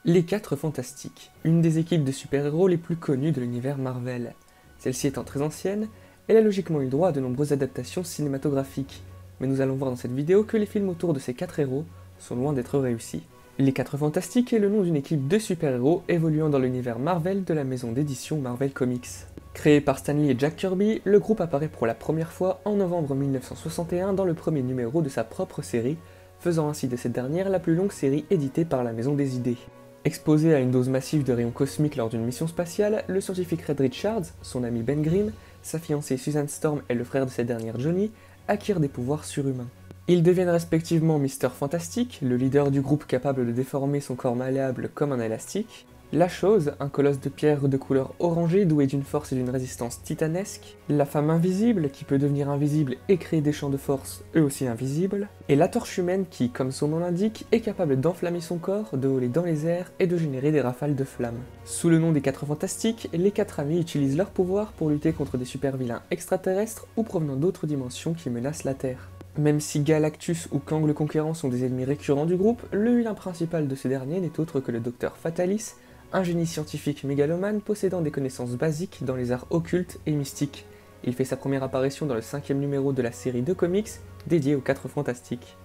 Les 4 Fantastiques, une des équipes de super-héros les plus connues de l'univers Marvel. Celle-ci étant très ancienne, elle a logiquement eu droit à de nombreuses adaptations cinématographiques, mais nous allons voir dans cette vidéo que les films autour de ces 4 héros sont loin d'être réussis. Les 4 Fantastiques est le nom d'une équipe de super-héros évoluant dans l'univers Marvel de la maison d'édition Marvel Comics. Créé par Stan Lee et Jack Kirby, le groupe apparaît pour la première fois en novembre 1961 dans le premier numéro de sa propre série, faisant ainsi de cette dernière la plus longue série éditée par la Maison des Idées. Exposé à une dose massive de rayons cosmiques lors d'une mission spatiale, le scientifique Reed Richards, son ami Ben Grimm, sa fiancée Susan Storm et le frère de cette dernière Johnny acquièrent des pouvoirs surhumains. Ils deviennent respectivement Mister Fantastique, le leader du groupe capable de déformer son corps malléable comme un élastique, la Chose, un colosse de pierre de couleur orangée doué d'une force et d'une résistance titanesque, la Femme Invisible qui peut devenir invisible et créer des champs de force eux aussi invisibles, et la Torche Humaine qui, comme son nom l'indique, est capable d'enflammer son corps, de voler dans les airs et de générer des rafales de flammes. Sous le nom des 4 Fantastiques, les 4 amis utilisent leurs pouvoirs pour lutter contre des super-vilains extraterrestres ou provenant d'autres dimensions qui menacent la Terre. Même si Galactus ou Kang le Conquérant sont des ennemis récurrents du groupe, le vilain principal de ces derniers n'est autre que le Docteur Fatalis, un génie scientifique mégalomane possédant des connaissances basiques dans les arts occultes et mystiques. Il fait sa première apparition dans le 5e numéro de la série de comics dédiée aux 4 Fantastiques.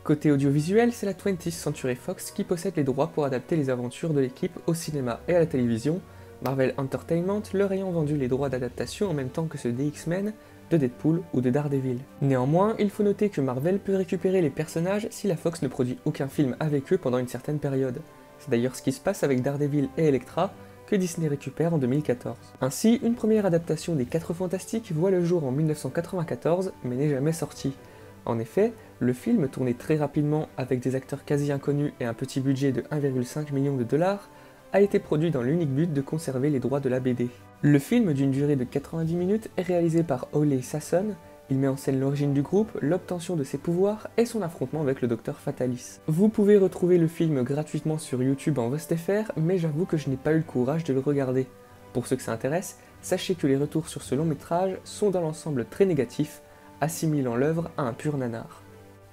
Côté audiovisuel, c'est la 20th Century Fox qui possède les droits pour adapter les aventures de l'équipe au cinéma et à la télévision, Marvel Entertainment leur ayant vendu les droits d'adaptation en même temps que ceux des X-Men, de Deadpool ou de Daredevil. Néanmoins, il faut noter que Marvel peut récupérer les personnages si la Fox ne produit aucun film avec eux pendant une certaine période. C'est d'ailleurs ce qui se passe avec Daredevil et Elektra, que Disney récupère en 2014. Ainsi, une première adaptation des 4 Fantastiques voit le jour en 1994, mais n'est jamais sortie. En effet, le film, tourné très rapidement avec des acteurs quasi inconnus et un petit budget de 1,5 million de dollars, a été produit dans l'unique but de conserver les droits de la BD. Le film, d'une durée de 90 minutes, est réalisé par Ole Sasson. Il met en scène l'origine du groupe, l'obtention de ses pouvoirs et son affrontement avec le Docteur Fatalis. Vous pouvez retrouver le film gratuitement sur YouTube en VSTFR, mais j'avoue que je n'ai pas eu le courage de le regarder. Pour ceux que ça intéresse, sachez que les retours sur ce long métrage sont dans l'ensemble très négatifs, assimilant l'œuvre à un pur nanar.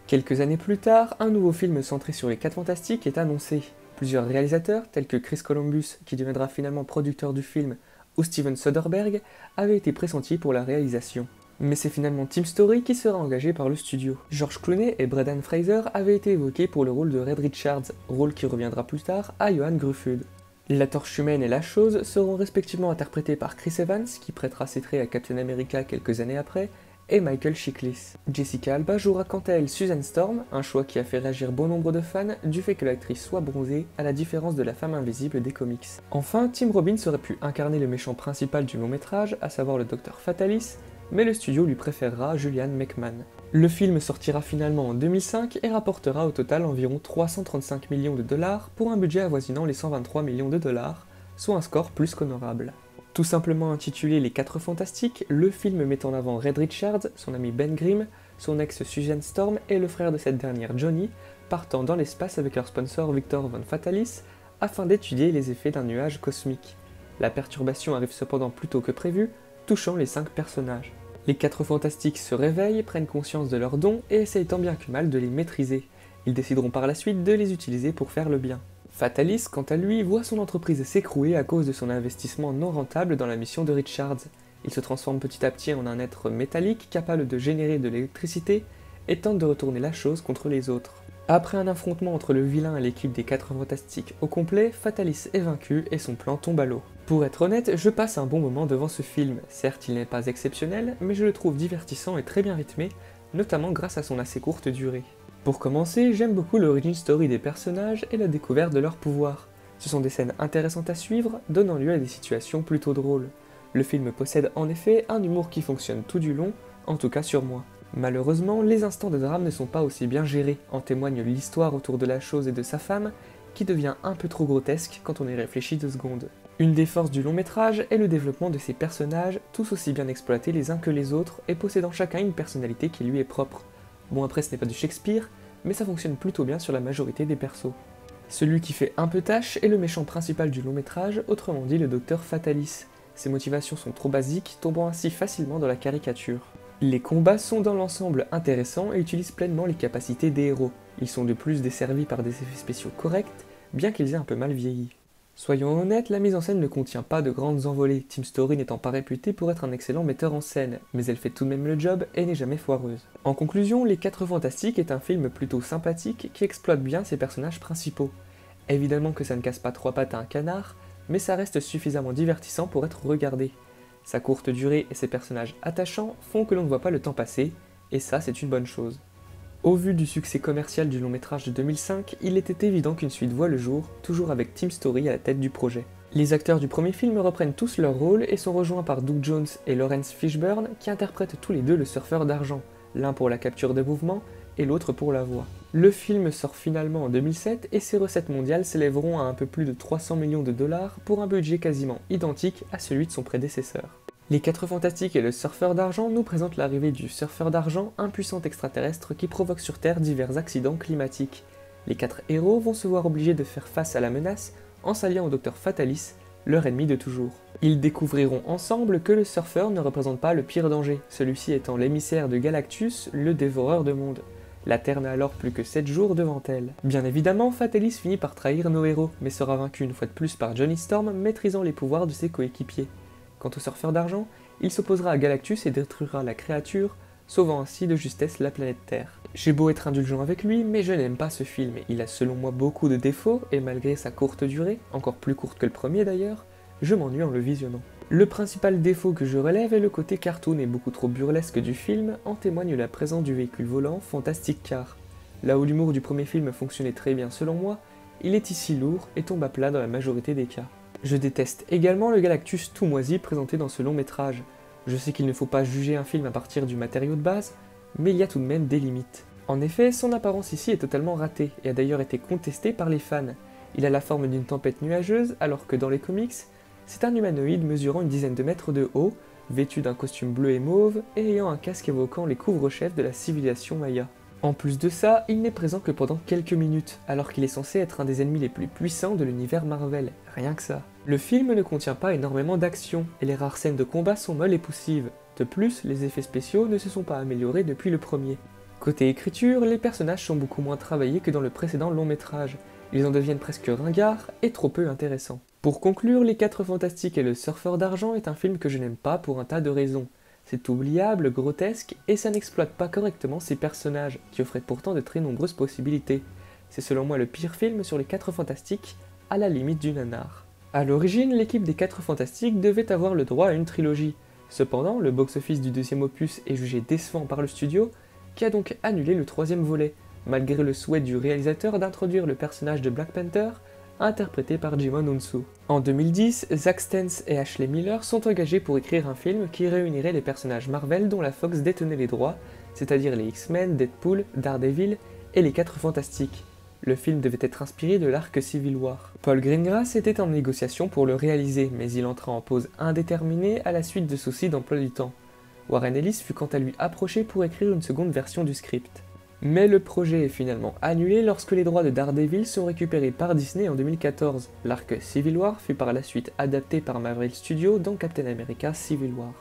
Quelques années plus tard, un nouveau film centré sur les 4 Fantastiques est annoncé. Plusieurs réalisateurs, tels que Chris Columbus, qui deviendra finalement producteur du film, ou Steven Soderbergh, avaient été pressentis pour la réalisation. Mais c'est finalement Tim Story qui sera engagé par le studio. George Clooney et Brendan Fraser avaient été évoqués pour le rôle de Reed Richards, rôle qui reviendra plus tard à Johan Gruffudd. La Torche Humaine et la Chose seront respectivement interprétés par Chris Evans, qui prêtera ses traits à Captain America quelques années après, et Michael Chiklis. Jessica Alba jouera quant à elle Susan Storm, un choix qui a fait réagir bon nombre de fans du fait que l'actrice soit bronzée, à la différence de la Femme Invisible des comics. Enfin, Tim Robbins aurait pu incarner le méchant principal du long métrage, à savoir le Docteur Fatalis, mais le studio lui préférera Julian McMahon. Le film sortira finalement en 2005 et rapportera au total environ 335 millions de dollars pour un budget avoisinant les 123 millions de dollars, soit un score plus qu'honorable. Tout simplement intitulé Les 4 Fantastiques, le film met en avant Reed Richards, son ami Ben Grimm, son ex Susan Storm et le frère de cette dernière Johnny, partant dans l'espace avec leur sponsor Victor Von Fatalis, afin d'étudier les effets d'un nuage cosmique. La perturbation arrive cependant plus tôt que prévu, touchant les 5 personnages. Les 4 Fantastiques se réveillent, prennent conscience de leurs dons et essayent tant bien que mal de les maîtriser. Ils décideront par la suite de les utiliser pour faire le bien. Fatalis, quant à lui, voit son entreprise s'écrouler à cause de son investissement non rentable dans la mission de Richards. Il se transforme petit à petit en un être métallique capable de générer de l'électricité et tente de retourner la chose contre les autres. Après un affrontement entre le vilain et l'équipe des 4 Fantastiques au complet, Fatalis est vaincu et son plan tombe à l'eau. Pour être honnête, je passe un bon moment devant ce film. Certes, il n'est pas exceptionnel, mais je le trouve divertissant et très bien rythmé, notamment grâce à son assez courte durée. Pour commencer, j'aime beaucoup l'origin story des personnages et la découverte de leurs pouvoirs. Ce sont des scènes intéressantes à suivre, donnant lieu à des situations plutôt drôles. Le film possède en effet un humour qui fonctionne tout du long, en tout cas sur moi. Malheureusement, les instants de drame ne sont pas aussi bien gérés, en témoigne l'histoire autour de la Chose et de sa femme, qui devient un peu trop grotesque quand on y réfléchit 2 secondes. Une des forces du long métrage est le développement de ces personnages, tous aussi bien exploités les uns que les autres, et possédant chacun une personnalité qui lui est propre. Bon, après ce n'est pas du Shakespeare, mais ça fonctionne plutôt bien sur la majorité des persos. Celui qui fait un peu tâche est le méchant principal du long métrage, autrement dit le Docteur Fatalis. Ses motivations sont trop basiques, tombant ainsi facilement dans la caricature. Les combats sont dans l'ensemble intéressants et utilisent pleinement les capacités des héros. Ils sont de plus desservis par des effets spéciaux corrects, bien qu'ils aient un peu mal vieilli. Soyons honnêtes, la mise en scène ne contient pas de grandes envolées, Tim Story n'étant pas réputé pour être un excellent metteur en scène, mais elle fait tout de même le job et n'est jamais foireuse. En conclusion, Les 4 Fantastiques est un film plutôt sympathique qui exploite bien ses personnages principaux. Évidemment que ça ne casse pas 3 pattes à un canard, mais ça reste suffisamment divertissant pour être regardé. Sa courte durée et ses personnages attachants font que l'on ne voit pas le temps passer, et ça c'est une bonne chose. Au vu du succès commercial du long métrage de 2005, il était évident qu'une suite voit le jour, toujours avec Tim Story à la tête du projet. Les acteurs du premier film reprennent tous leur rôle et sont rejoints par Doug Jones et Lawrence Fishburne qui interprètent tous les deux le surfeur d'argent, l'un pour la capture de mouvement et l'autre pour la voix. Le film sort finalement en 2007 et ses recettes mondiales s'élèveront à un peu plus de 300 millions de dollars pour un budget quasiment identique à celui de son prédécesseur. Les 4 Fantastiques et le surfeur d'argent nous présentent l'arrivée du surfeur d'argent, un puissant extraterrestre qui provoque sur Terre divers accidents climatiques. Les 4 héros vont se voir obligés de faire face à la menace en s'alliant au Docteur Fatalis, leur ennemi de toujours. Ils découvriront ensemble que le surfeur ne représente pas le pire danger, celui-ci étant l'émissaire de Galactus, le dévoreur de mondes. La Terre n'a alors plus que 7 jours devant elle. Bien évidemment, Fatalis finit par trahir nos héros, mais sera vaincu une fois de plus par Johnny Storm, maîtrisant les pouvoirs de ses coéquipiers. Quant au surfeur d'argent, il s'opposera à Galactus et détruira la créature, sauvant ainsi de justesse la planète Terre. J'ai beau être indulgent avec lui, mais je n'aime pas ce film. Il a selon moi beaucoup de défauts, et malgré sa courte durée, encore plus courte que le premier d'ailleurs, je m'ennuie en le visionnant. Le principal défaut que je relève est le côté cartoon et beaucoup trop burlesque du film, en témoigne la présence du véhicule volant Fantastic Car. Là où l'humour du premier film fonctionnait très bien selon moi, il est ici lourd et tombe à plat dans la majorité des cas. Je déteste également le Galactus tout moisi présenté dans ce long métrage. Je sais qu'il ne faut pas juger un film à partir du matériau de base, mais il y a tout de même des limites. En effet, son apparence ici est totalement ratée, et a d'ailleurs été contestée par les fans. Il a la forme d'une tempête nuageuse, alors que dans les comics, c'est un humanoïde mesurant une dizaine de mètres de haut, vêtu d'un costume bleu et mauve, et ayant un casque évoquant les couvre-chefs de la civilisation Maya. En plus de ça, il n'est présent que pendant quelques minutes, alors qu'il est censé être un des ennemis les plus puissants de l'univers Marvel, rien que ça. Le film ne contient pas énormément d'action, et les rares scènes de combat sont molles et poussives. De plus, les effets spéciaux ne se sont pas améliorés depuis le premier. Côté écriture, les personnages sont beaucoup moins travaillés que dans le précédent long métrage. Ils en deviennent presque ringards et trop peu intéressants. Pour conclure, Les 4 Fantastiques et le surfeur d'argent est un film que je n'aime pas pour un tas de raisons. C'est oubliable, grotesque, et ça n'exploite pas correctement ses personnages, qui offraient pourtant de très nombreuses possibilités. C'est selon moi le pire film sur les 4 Fantastiques, à la limite du nanar. A l'origine, l'équipe des 4 Fantastiques devait avoir le droit à une trilogie. Cependant, le box-office du deuxième opus est jugé décevant par le studio, qui a donc annulé le troisième volet, malgré le souhait du réalisateur d'introduire le personnage de Black Panther, interprété par Djimon Hounsou. En 2010, Zack Stentz et Ashley Miller sont engagés pour écrire un film qui réunirait les personnages Marvel dont la Fox détenait les droits, c'est-à-dire les X-Men, Deadpool, Daredevil et les 4 Fantastiques. Le film devait être inspiré de l'arc Civil War. Paul Greengrass était en négociation pour le réaliser, mais il entra en pause indéterminée à la suite de soucis d'emploi du temps. Warren Ellis fut quant à lui approché pour écrire une seconde version du script. Mais le projet est finalement annulé lorsque les droits de Daredevil sont récupérés par Disney en 2014. L'arc Civil War fut par la suite adapté par Marvel Studios dans Captain America Civil War.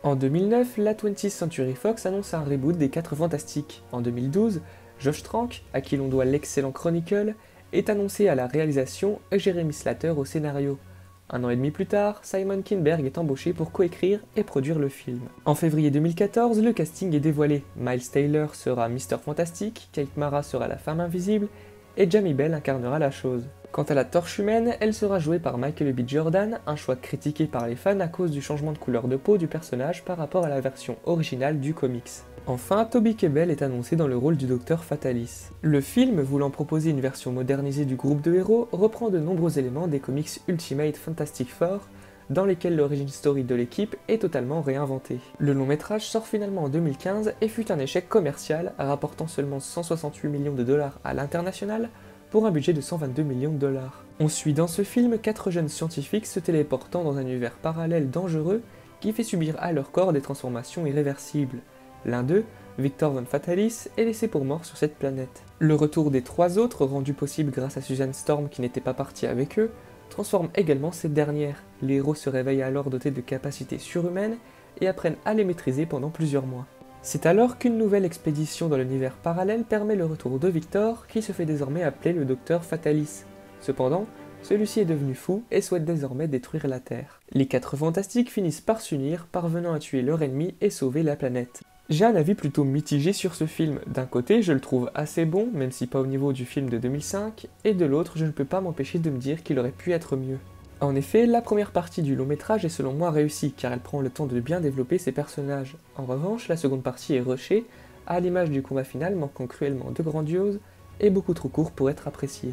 En 2009, la 20th Century Fox annonce un reboot des 4 Fantastiques. En 2012, Josh Trank, à qui l'on doit l'excellent Chronicle, est annoncé à la réalisation et Jeremy Slater au scénario. Un an et demi plus tard, Simon Kinberg est embauché pour coécrire et produire le film. En février 2014, le casting est dévoilé. Miles Taylor sera Mr. Fantastic, Kate Mara sera la femme invisible, et Jamie Bell incarnera la chose. Quant à la torche humaine, elle sera jouée par Michael B. Jordan, un choix critiqué par les fans à cause du changement de couleur de peau du personnage par rapport à la version originale du comics. Enfin, Toby Kebbell est annoncé dans le rôle du Docteur Fatalis. Le film, voulant proposer une version modernisée du groupe de héros, reprend de nombreux éléments des comics Ultimate Fantastic Four, dans lesquels l'origin story de l'équipe est totalement réinventée. Le long métrage sort finalement en 2015 et fut un échec commercial, rapportant seulement 168 millions de dollars à l'international, pour un budget de 122 millions de dollars. On suit dans ce film 4 jeunes scientifiques se téléportant dans un univers parallèle dangereux qui fait subir à leur corps des transformations irréversibles. L'un d'eux, Victor Von Fatalis, est laissé pour mort sur cette planète. Le retour des 3 autres, rendu possible grâce à Susan Storm qui n'était pas partie avec eux, transforme également cette dernière. Les héros se réveillent alors dotés de capacités surhumaines et apprennent à les maîtriser pendant plusieurs mois. C'est alors qu'une nouvelle expédition dans l'univers parallèle permet le retour de Victor, qui se fait désormais appeler le Docteur Fatalis. Cependant, celui-ci est devenu fou et souhaite désormais détruire la Terre. Les 4 fantastiques finissent par s'unir, parvenant à tuer leur ennemi et sauver la planète. J'ai un avis plutôt mitigé sur ce film. D'un côté, je le trouve assez bon, même si pas au niveau du film de 2005, et de l'autre, je ne peux pas m'empêcher de me dire qu'il aurait pu être mieux. En effet, la première partie du long métrage est selon moi réussie, car elle prend le temps de bien développer ses personnages. En revanche, la seconde partie est rushée, à l'image du combat final manquant cruellement de grandiose, et beaucoup trop court pour être apprécié.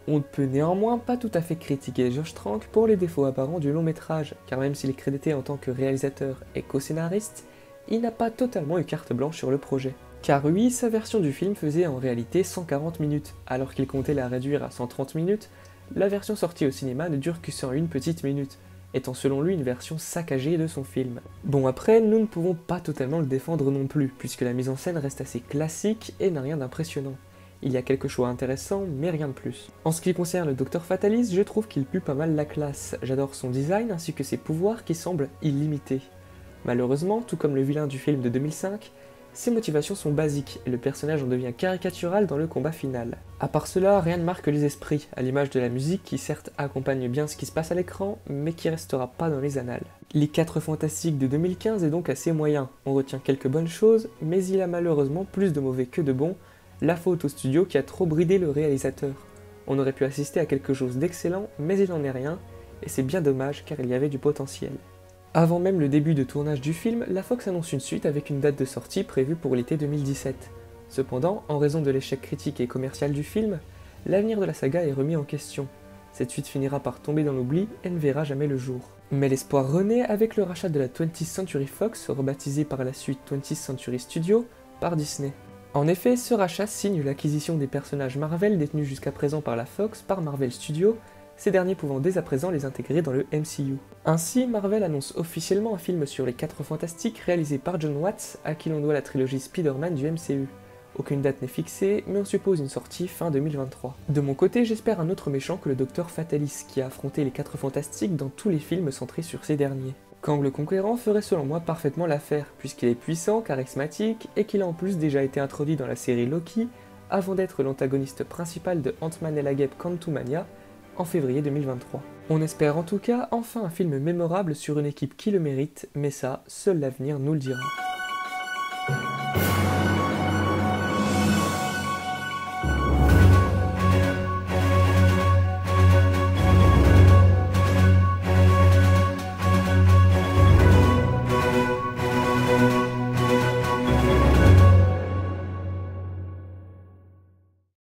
On ne peut néanmoins pas tout à fait critiquer Josh Trank pour les défauts apparents du long métrage, car même s'il est crédité en tant que réalisateur et co-scénariste, il n'a pas totalement eu carte blanche sur le projet. Car oui, sa version du film faisait en réalité 140 minutes, alors qu'il comptait la réduire à 130 minutes, la version sortie au cinéma ne dure que 101 petites minutes, étant selon lui une version saccagée de son film. Bon après, nous ne pouvons pas totalement le défendre non plus, puisque la mise en scène reste assez classique et n'a rien d'impressionnant. Il y a quelques choix intéressants, mais rien de plus. En ce qui concerne le Dr Fatalis, je trouve qu'il pue pas mal la classe. J'adore son design ainsi que ses pouvoirs qui semblent illimités. Malheureusement, tout comme le vilain du film de 2005, ses motivations sont basiques et le personnage en devient caricatural dans le combat final. À part cela, rien ne marque les esprits, à l'image de la musique qui certes accompagne bien ce qui se passe à l'écran, mais qui restera pas dans les annales. Les 4 fantastiques de 2015 est donc assez moyen, on retient quelques bonnes choses, mais il a malheureusement plus de mauvais que de bons, la faute au studio qui a trop bridé le réalisateur. On aurait pu assister à quelque chose d'excellent, mais il n'en est rien, et c'est bien dommage car il y avait du potentiel. Avant même le début de tournage du film, la Fox annonce une suite avec une date de sortie prévue pour l'été 2017. Cependant, en raison de l'échec critique et commercial du film, l'avenir de la saga est remis en question. Cette suite finira par tomber dans l'oubli et ne verra jamais le jour. Mais l'espoir renaît avec le rachat de la 20th Century Fox, rebaptisée par la suite 20th Century Studios, par Disney. En effet, ce rachat signe l'acquisition des personnages Marvel détenus jusqu'à présent par la Fox par Marvel Studios, ces derniers pouvant dès à présent les intégrer dans le MCU. Ainsi, Marvel annonce officiellement un film sur les 4 fantastiques réalisé par John Watts, à qui l'on doit la trilogie Spider-Man du MCU. Aucune date n'est fixée, mais on suppose une sortie fin 2023. De mon côté, j'espère un autre méchant que le Dr Fatalis, qui a affronté les 4 fantastiques dans tous les films centrés sur ces derniers. Kang le Conquérant ferait selon moi parfaitement l'affaire, puisqu'il est puissant, charismatique, et qu'il a en plus déjà été introduit dans la série Loki, avant d'être l'antagoniste principal de Ant-Man et la Guêpe Quantumania, en février 2023. On espère en tout cas enfin un film mémorable sur une équipe qui le mérite, mais ça, seul l'avenir nous le dira.